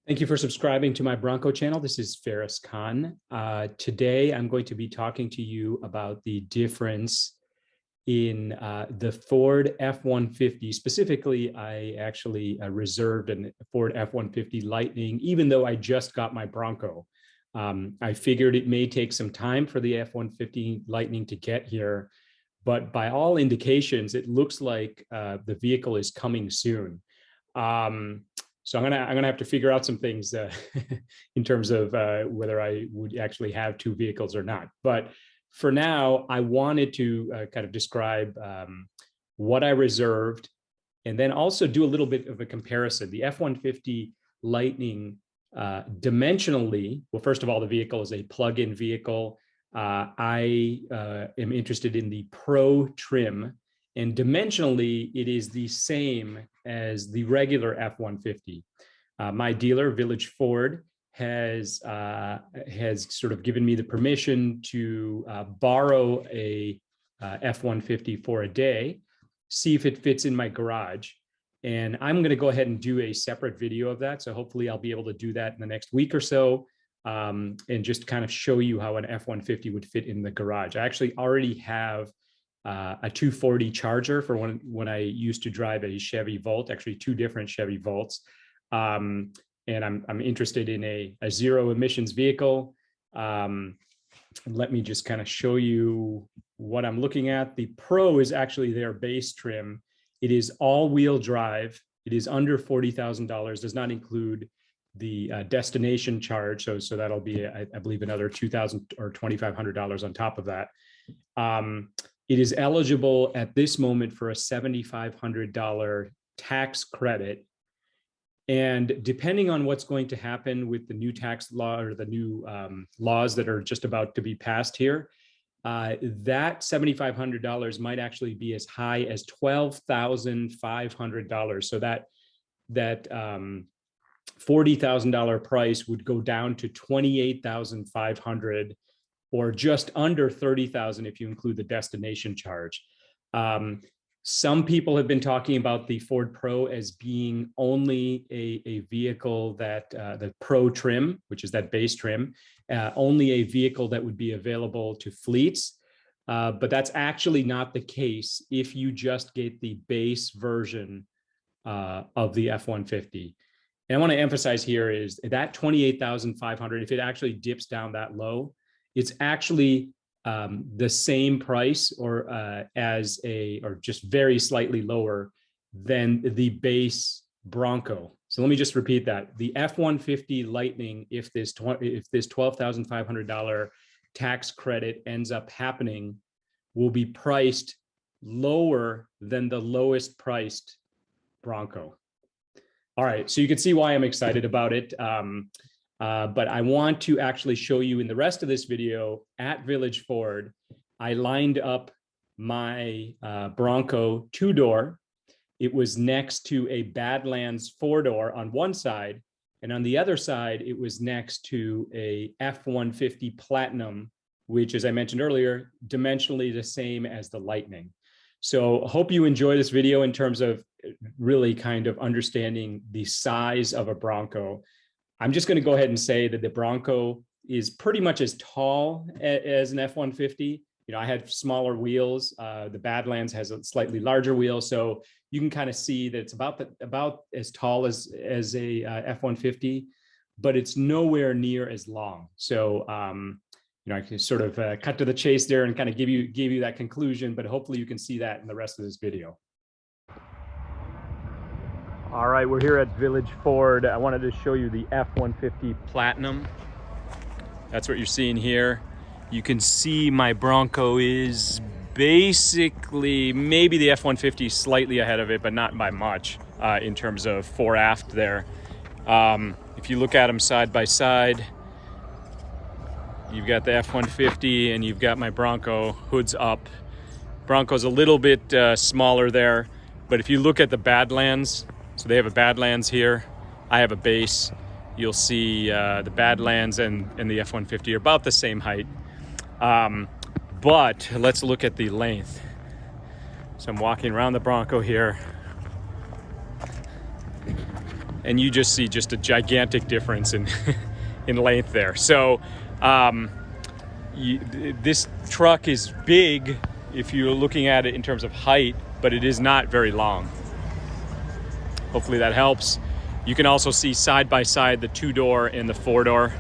Thank you for subscribing to my Bronco channel. This is Ferris Khan. Today, I'm going to be talking to you about the difference in the Ford F-150. Specifically, I actually reserved a Ford F-150 Lightning, even though I just got my Bronco. I figured it may take some time for the F-150 Lightning to get here, but by all indications, it looks like the vehicle is coming soon. So I'm gonna have to figure out some things in terms of whether I would actually have two vehicles or not. But for now, I wanted to kind of describe what I reserved, and then also do a little bit of a comparison. The F-150 Lightning, dimensionally, well, first of all, the vehicle is a plug-in vehicle. I am interested in the Pro trim. And dimensionally, it is the same as the regular F-150. My dealer, Village Ford, has sort of given me the permission to borrow a F-150 for a day, see if it fits in my garage. And I'm going to go ahead and do a separate video of that. So hopefully I'll be able to do that in the next week or so, and just kind of show you how an F-150 would fit in the garage. I actually already have a 240 Charger for when I used to drive a Chevy Volt, actually two different Chevy Volts. And I'm interested in a zero emissions vehicle. Let me just kind of show you what I'm looking at. The Pro is actually their base trim. It is all-wheel drive. It is under $40,000, does not include the destination charge. So that'll be, I believe, another $2,000 or $2,500 on top of that. It is eligible at this moment for a $7,500 tax credit. And depending on what's going to happen with the new tax law or the new laws that are just about to be passed here, that $7,500 might actually be as high as $12,500. So that $40,000 price would go down to $28,500. Or just under $30,000 if you include the destination charge. Some people have been talking about the Ford Pro as being only a vehicle that the Pro trim, which is that base trim, only a vehicle that would be available to fleets. But that's actually not the case if you just get the base version of the F-150. And I want to emphasize here is that $28,500, if it actually dips down that low, it's actually the same price or just very slightly lower than the base Bronco. So let me just repeat that. The F-150 Lightning, if this $12,500 tax credit ends up happening, will be priced lower than the lowest priced Bronco. All right, so you can see why I'm excited about it. But I want to actually show you in the rest of this video at Village Ford, I lined up my Bronco two-door. It was next to a Badlands four-door on one side, and on the other side, it was next to a F-150 Platinum, which, as I mentioned earlier, dimensionally the same as the Lightning. So I hope you enjoy this video in terms of really kind of understanding the size of a Bronco. I'm just going to go ahead and say that the Bronco is pretty much as tall as an F-150. You know, I had smaller wheels. The Badlands has a slightly larger wheel, so you can kind of see that it's about as tall as a F-150, but it's nowhere near as long. So, you know, I can sort of cut to the chase there and kind of give you that conclusion, but hopefully you can see that in the rest of this video. All right, we're here at Village Ford. I wanted to show you the F-150 Platinum. That's what you're seeing here. You can see my Bronco is basically maybe the F-150 slightly ahead of it, but not by much in terms of fore aft there. If you look at them side by side, you've got the F-150 and you've got my Bronco, hoods up. Bronco's a little bit smaller there, but if you look at the Badlands, so they have a Badlands here, I have a base. You'll see the Badlands and the F-150 are about the same height. But let's look at the length. So I'm walking around the Bronco here. and you just see just a gigantic difference in in length there. So this truck is big if you're looking at it in terms of height, but it is not very long. Hopefully that helps. You can also see side by side the 2-door and the 4-door.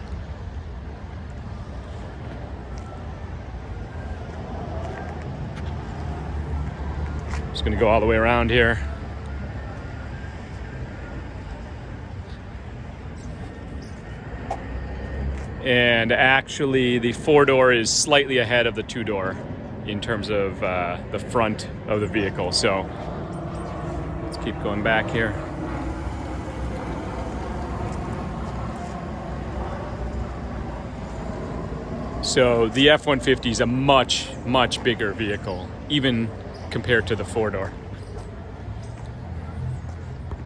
Just gonna go all the way around here. And actually the 4-door is slightly ahead of the 2-door in terms of the front of the vehicle. So let's keep going back here. So the F-150 is a much, much bigger vehicle, even compared to the 4-door.